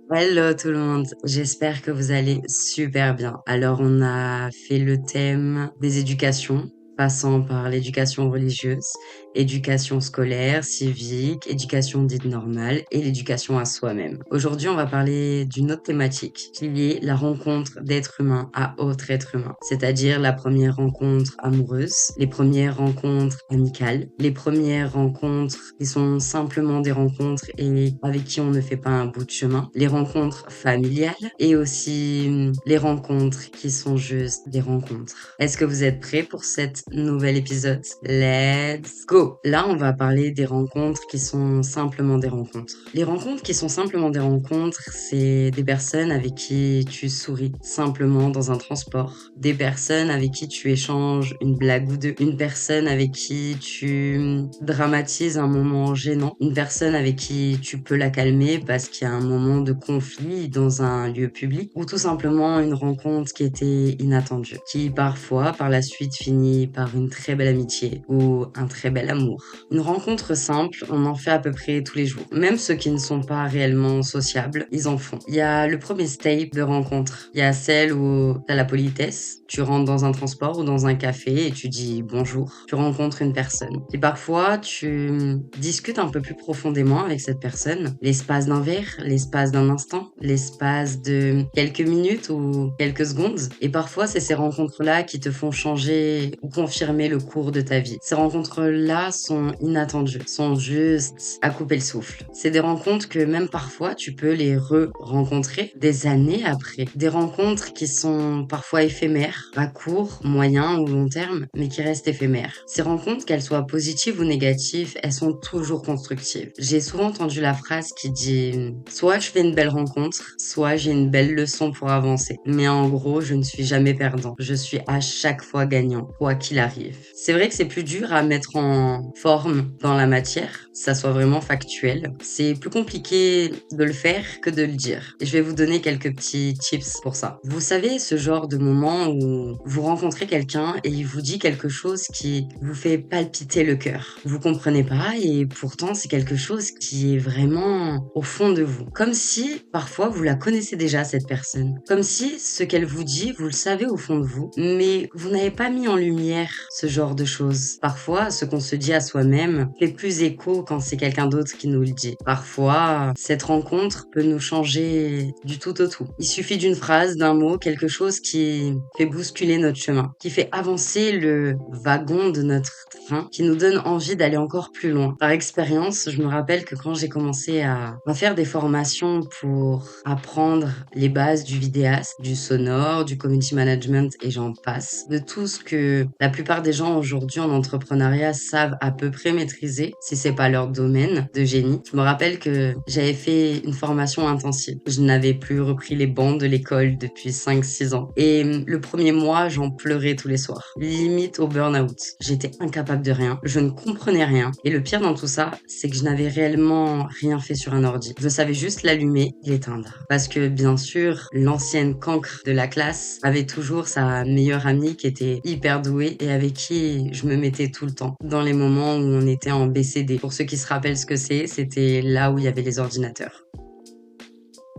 Hello tout le monde, j'espère que vous allez super bien. Alors on a fait le thème des éducations, passant par l'éducation religieuse, éducation scolaire, civique, éducation dite normale et l'éducation à soi-même. Aujourd'hui on va parler d'une autre thématique qui est la rencontre d'être humain à autre être humain, c'est-à-dire la première rencontre amoureuse, les premières rencontres amicales, les premières rencontres qui sont simplement des rencontres et avec qui on ne fait pas un bout de chemin, les rencontres familiales et aussi les rencontres qui sont juste des rencontres. Est-ce que vous êtes prêts pour cet nouvel épisode? Let's go! Là, on va parler des rencontres qui sont simplement des rencontres. Les rencontres qui sont simplement des rencontres, c'est des personnes avec qui tu souris simplement dans un transport, des personnes avec qui tu échanges une blague ou deux, une personne avec qui tu dramatises un moment gênant, une personne avec qui tu peux la calmer parce qu'il y a un moment de conflit dans un lieu public, ou tout simplement une rencontre qui était inattendue, qui parfois par la suite finit par une très belle amitié ou un très bel amour. Une rencontre simple, on en fait à peu près tous les jours. Même ceux qui ne sont pas réellement sociables, ils en font. Il y a le premier step de rencontre. Il y a celle où t'as la politesse. Tu rentres dans un transport ou dans un café et tu dis bonjour. Tu rencontres une personne. Et parfois, tu discutes un peu plus profondément avec cette personne. L'espace d'un verre, l'espace d'un instant, l'espace de quelques minutes ou quelques secondes. Et parfois, c'est ces rencontres-là qui te font changer ou confirmer le cours de ta vie. Ces rencontres-là sont inattendues, sont juste à couper le souffle. C'est des rencontres que même parfois, tu peux les re-rencontrer des années après. Des rencontres qui sont parfois éphémères, à court, moyen ou long terme, mais qui restent éphémères. Ces rencontres, qu'elles soient positives ou négatives, elles sont toujours constructives. J'ai souvent entendu la phrase qui dit soit je fais une belle rencontre, soit j'ai une belle leçon pour avancer. Mais en gros, je ne suis jamais perdant. Je suis à chaque fois gagnant, quoi qu'il arrive. C'est vrai que c'est plus dur à mettre en forme dans la matière, ça soit vraiment factuel. C'est plus compliqué de le faire que de le dire. Et je vais vous donner quelques petits tips pour ça. Vous savez, ce genre de moment où vous rencontrez quelqu'un et il vous dit quelque chose qui vous fait palpiter le cœur. Vous comprenez pas et pourtant c'est quelque chose qui est vraiment au fond de vous. Comme si parfois vous la connaissez déjà cette personne. Comme si ce qu'elle vous dit, vous le savez au fond de vous, mais vous n'avez pas mis en lumière ce genre de choses. Parfois, ce qu'on se dit à soi-même fait plus écho quand c'est quelqu'un d'autre qui nous le dit. Parfois, cette rencontre peut nous changer du tout au tout. Il suffit d'une phrase, d'un mot, quelque chose qui fait bousculer notre chemin, qui fait avancer le wagon de notre train, qui nous donne envie d'aller encore plus loin. Par expérience, je me rappelle que quand j'ai commencé à faire des formations pour apprendre les bases du vidéaste, du sonore, du community management et j'en passe, de tout ce que la plupart des gens aujourd'hui en entrepreneuriat savent à peu près maîtriser, si c'est pas leur domaine de génie. Je me rappelle que j'avais fait une formation intensive. Je n'avais plus repris les bancs de l'école depuis 5-6 ans. Et le premier mois, j'en pleurais tous les soirs. Limite au burn-out. J'étais incapable de rien. Je ne comprenais rien. Et le pire dans tout ça, c'est que je n'avais réellement rien fait sur un ordi. Je savais juste l'allumer et l'éteindre. Parce que bien sûr, l'ancienne cancre de la classe avait toujours sa meilleure amie qui était hyper douée et avec qui je me mettais tout le temps. Dans les moments où on était en BCD. Pour ceux qui se rappellent ce que c'est, c'était là où il y avait les ordinateurs.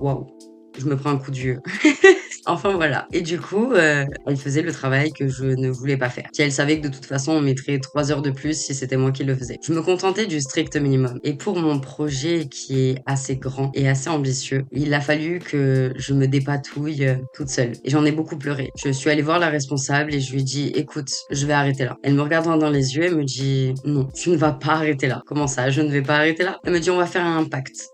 Waouh, je me prends un coup de vieux. Enfin voilà. Et du coup, elle faisait le travail que je ne voulais pas faire. Puis elle savait que de toute façon, on mettrait 3 heures de plus si c'était moi qui le faisais. Je me contentais du strict minimum. Et pour mon projet qui est assez grand et assez ambitieux, il a fallu que je me dépatouille toute seule. Et j'en ai beaucoup pleuré. Je suis allée voir la responsable et je lui ai dit, écoute, je vais arrêter là. Elle me regarde droit dans les yeux et me dit, non, tu ne vas pas arrêter là. Comment ça, je ne vais pas arrêter là? Elle me dit, on va faire un pacte.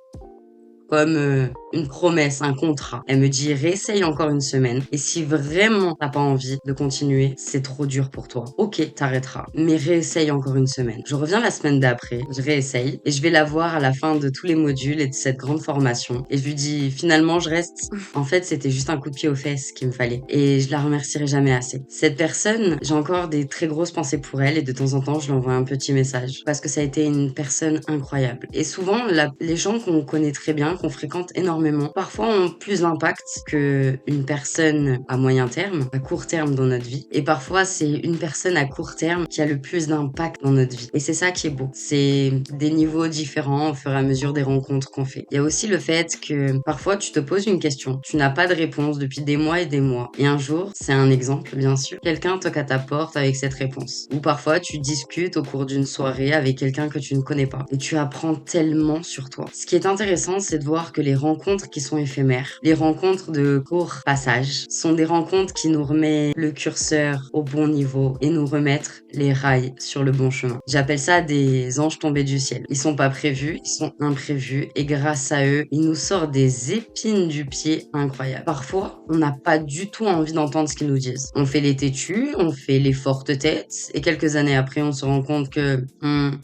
Comme une promesse, un contrat. Elle me dit réessaye encore une semaine et si vraiment t'as pas envie de continuer, c'est trop dur pour toi. Ok, t'arrêteras, mais réessaye encore une semaine. Je reviens la semaine d'après, je réessaye et je vais la voir à la fin de tous les modules et de cette grande formation et je lui dis finalement je reste. En fait, c'était juste un coup de pied aux fesses qu'il me fallait et je la remercierai jamais assez. Cette personne, j'ai encore des très grosses pensées pour elle et de temps en temps, je lui envoie un petit message parce que ça a été une personne incroyable. Et souvent, les gens qu'on connaît très bien, qu'on fréquente énormément, parfois ont plus d'impact qu'une personne à moyen terme, à court terme dans notre vie. Et parfois, c'est une personne à court terme qui a le plus d'impact dans notre vie. Et c'est ça qui est beau. C'est des niveaux différents au fur et à mesure des rencontres qu'on fait. Il y a aussi le fait que parfois, tu te poses une question, tu n'as pas de réponse depuis des mois et des mois. Et un jour, c'est un exemple, bien sûr, quelqu'un toque à ta porte avec cette réponse. Ou parfois, tu discutes au cours d'une soirée avec quelqu'un que tu ne connais pas. Et tu apprends tellement sur toi. Ce qui est intéressant, c'est de voir que les rencontres qui sont éphémères, les rencontres de court passage, sont des rencontres qui nous remettent le curseur au bon niveau et nous remettent les rails sur le bon chemin. J'appelle ça des anges tombés du ciel. Ils sont pas prévus, ils sont imprévus et grâce à eux, ils nous sortent des épines du pied incroyables. Parfois, on n'a pas du tout envie d'entendre ce qu'ils nous disent. On fait les têtus, on fait les fortes têtes et quelques années après, on se rend compte que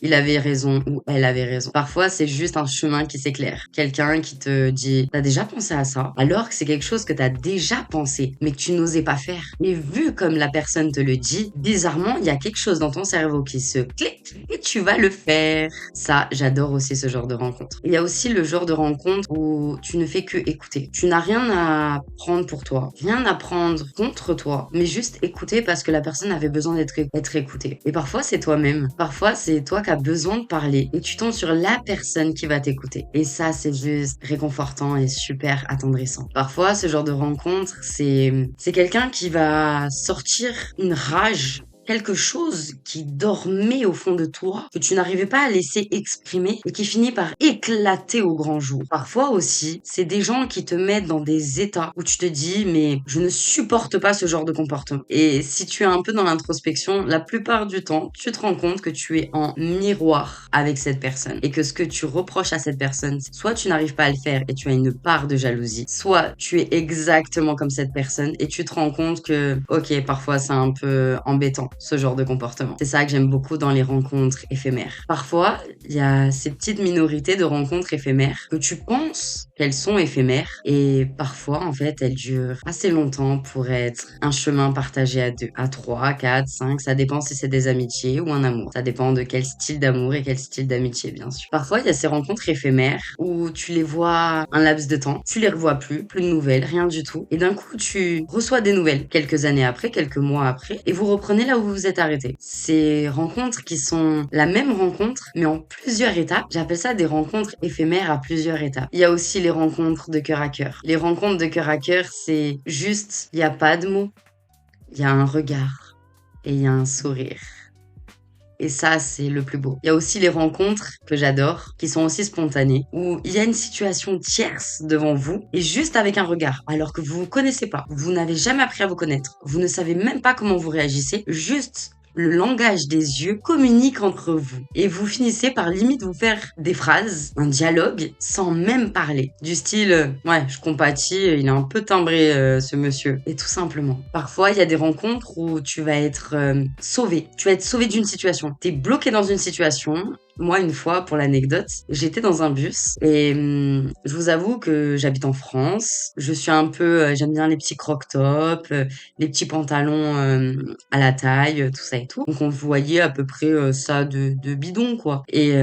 il avait raison ou elle avait raison. Parfois, c'est juste un chemin qui s'éclaire. Quelqu'un qui te dit t'as déjà pensé à ça alors que c'est quelque chose que t'as déjà pensé mais que tu n'osais pas faire. Et vu comme la personne te le dit, bizarrement, il y a quelque chose dans ton cerveau qui se clique et tu vas le faire. Ça, j'adore aussi ce genre de rencontre. Il y a aussi le genre de rencontre où tu ne fais que écouter. Tu n'as rien à prendre pour toi, rien à prendre contre toi, mais juste écouter parce que la personne avait besoin d'être écoutée. Et parfois, c'est toi-même. Parfois, c'est toi qui as besoin de parler et tu tombes sur la personne qui va t'écouter. Et ça, c'est juste réconfortant et super attendrissant. Parfois, ce genre de rencontre, c'est quelqu'un qui va sortir une rage, quelque chose qui dormait au fond de toi, que tu n'arrivais pas à laisser exprimer et qui finit par éclater au grand jour. Parfois aussi, c'est des gens qui te mettent dans des états où tu te dis mais je ne supporte pas ce genre de comportement. Et si tu es un peu dans l'introspection, la plupart du temps, tu te rends compte que tu es en miroir avec cette personne et que ce que tu reproches à cette personne, soit tu n'arrives pas à le faire et tu as une part de jalousie, soit tu es exactement comme cette personne et tu te rends compte que ok, parfois c'est un peu embêtant ce genre de comportement. C'est ça que j'aime beaucoup dans les rencontres éphémères. Parfois, il y a ces petites minorités de rencontres éphémères que tu penses qu'elles sont éphémères et parfois, en fait, elles durent assez longtemps pour être un chemin partagé à 2, à 3, 4, 5. Ça dépend si c'est des amitiés ou un amour. Ça dépend de quel style d'amour et quel style d'amitié, bien sûr. Parfois, il y a ces rencontres éphémères où tu les vois un laps de temps, tu les revois plus de nouvelles, rien du tout. Et d'un coup, tu reçois des nouvelles quelques années après, quelques mois après, et vous reprenez là où vous êtes arrêté. Ces rencontres qui sont la même rencontre, mais en plusieurs étapes, j'appelle ça des rencontres éphémères à plusieurs étapes. Il y a aussi les rencontres de cœur à cœur. Les rencontres de cœur à cœur, c'est juste, il n'y a pas de mots, il y a un regard et il y a un sourire. Et ça, c'est le plus beau. Il y a aussi les rencontres que j'adore, qui sont aussi spontanées, où il y a une situation tierce devant vous, et juste avec un regard, alors que vous vous connaissez pas, vous n'avez jamais appris à vous connaître, vous ne savez même pas comment vous réagissez, juste le langage des yeux communique entre vous. Et vous finissez par limite vous faire des phrases, un dialogue, sans même parler. Du style, ouais, je compatis, il est un peu timbré ce monsieur. Et tout simplement. Parfois, il y a des rencontres où tu vas être sauvé. Tu vas être sauvé d'une situation. T'es bloqué dans une situation. Moi, une fois, pour l'anecdote, j'étais dans un bus et je vous avoue que j'habite en France. Je suis un peu, j'aime bien les petits croc-tops, les petits pantalons à la taille, tout ça et tout. Donc on voyait à peu près ça de bidon, quoi. Et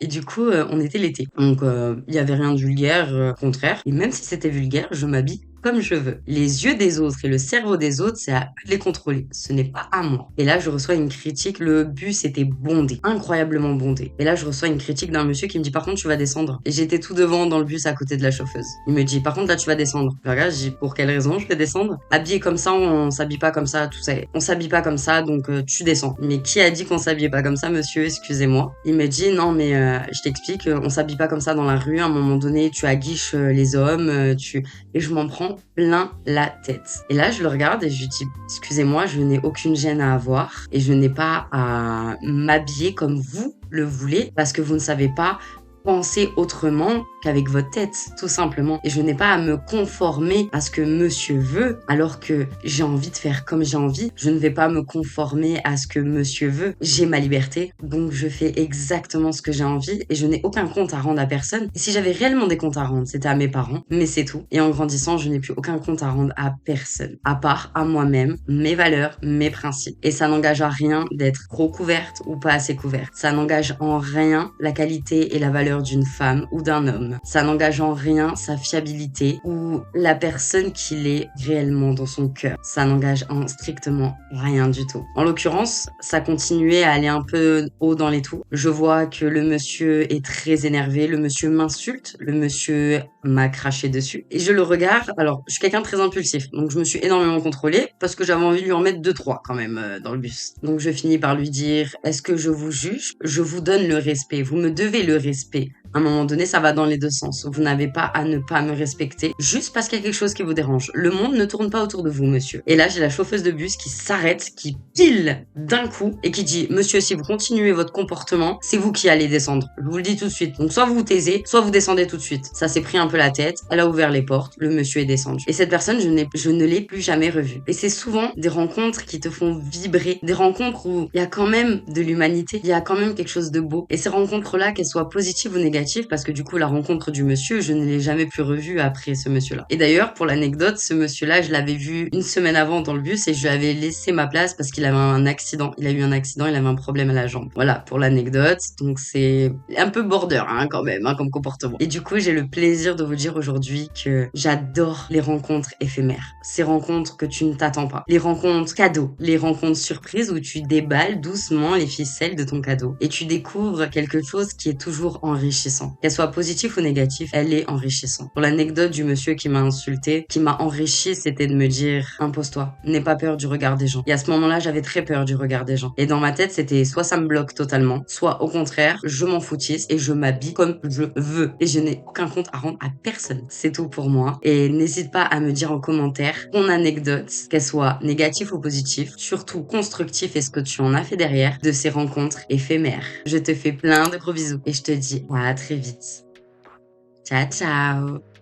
du coup, on était l'été. Donc il y avait rien de vulgaire, au contraire. Et même si c'était vulgaire, je m'habille comme je veux. Les yeux des autres et le cerveau des autres, c'est à eux de les contrôler. Ce n'est pas à moi. Et là, je reçois une critique. Le bus était bondé, incroyablement bondé. Et là, je reçois une critique d'un monsieur qui me dit, par contre, tu vas descendre. Et j'étais tout devant dans le bus à côté de la chauffeuse. Il me dit, par contre, là, tu vas descendre. Je regarde, je dis, pour quelle raison je vais descendre? Habillé comme ça, on s'habille pas comme ça, tout ça. On s'habille pas comme ça, donc tu descends. Mais qui a dit qu'on s'habillait pas comme ça, monsieur? Excusez-moi. Il me dit, non, mais je t'explique, on s'habille pas comme ça dans la rue. À un moment donné, tu aguiches les hommes, et je m'en prends plein la tête. Et là, je le regarde et je lui dis, excusez-moi, je n'ai aucune gêne à avoir et je n'ai pas à m'habiller comme vous le voulez parce que vous ne savez pas penser autrement qu'avec votre tête, tout simplement. Et je n'ai pas à me conformer à ce que monsieur veut, alors que j'ai envie de faire comme j'ai envie. Je ne vais pas me conformer à ce que monsieur veut. J'ai ma liberté, donc je fais exactement ce que j'ai envie et je n'ai aucun compte à rendre à personne. Et si j'avais réellement des comptes à rendre, c'était à mes parents, mais c'est tout. Et en grandissant, je n'ai plus aucun compte à rendre à personne, à part à moi-même, mes valeurs, mes principes. Et ça n'engage à rien d'être trop couverte ou pas assez couverte. Ça n'engage en rien la qualité et la valeur valeur d'une femme ou d'un homme. Ça n'engage en rien sa fiabilité ou la personne qu'il est réellement dans son cœur. Ça n'engage en strictement rien du tout. En l'occurrence, ça continuait à aller un peu haut dans les tours. Je vois que le monsieur est très énervé, le monsieur m'insulte, le monsieur m'a craché dessus. Et je le regarde, alors je suis quelqu'un de très impulsif, donc je me suis énormément contrôlée parce que j'avais envie de lui en mettre 2-3 quand même dans le bus. Donc je finis par lui dire, est-ce que je vous juge? Je vous donne le respect, vous me devez le respect. À un moment donné, ça va dans les deux sens. Vous n'avez pas à ne pas me respecter juste parce qu'il y a quelque chose qui vous dérange. Le monde ne tourne pas autour de vous, monsieur. Et là, j'ai la chauffeuse de bus qui s'arrête, qui pile d'un coup et qui dit, monsieur, si vous continuez votre comportement, c'est vous qui allez descendre. Je vous le dis tout de suite. Donc, soit vous vous taisez, soit vous descendez tout de suite. Ça s'est pris un peu la tête. Elle a ouvert les portes. Le monsieur est descendu. Et cette personne, je ne l'ai plus jamais revue. Et c'est souvent des rencontres qui te font vibrer. Des rencontres où il y a quand même de l'humanité. Il y a quand même quelque chose de beau. Et ces rencontres-là, qu'elles soient positives ou négatives, parce que du coup, la rencontre du monsieur, je ne l'ai jamais plus revue après ce monsieur-là. Et d'ailleurs, pour l'anecdote, ce monsieur-là, je l'avais vu une semaine avant dans le bus et je lui avais laissé ma place parce qu'il avait un accident. Il a eu un accident, il avait un problème à la jambe. Voilà, pour l'anecdote. Donc c'est un peu border, quand même, comme comportement. Et du coup, j'ai le plaisir de vous dire aujourd'hui que j'adore les rencontres éphémères. Ces rencontres que tu ne t'attends pas. Les rencontres cadeaux. Les rencontres surprises où tu déballes doucement les ficelles de ton cadeau. Et tu découvres quelque chose qui est toujours enrichissant. Qu'elle soit positive ou négative, elle est enrichissante. Pour l'anecdote du monsieur qui m'a insulté, qui m'a enrichi, c'était de me dire, impose-toi, n'aie pas peur du regard des gens. Et à ce moment-là, j'avais très peur du regard des gens. Et dans ma tête, c'était soit ça me bloque totalement, soit au contraire, je m'en foutisse et je m'habille comme je veux. Et je n'ai aucun compte à rendre à personne. C'est tout pour moi. Et n'hésite pas à me dire en commentaire ton anecdote, qu'elle soit négative ou positive, surtout constructive et ce que tu en as fait derrière de ces rencontres éphémères. Je te fais plein de gros bisous et je te dis à très vite. Ciao, ciao!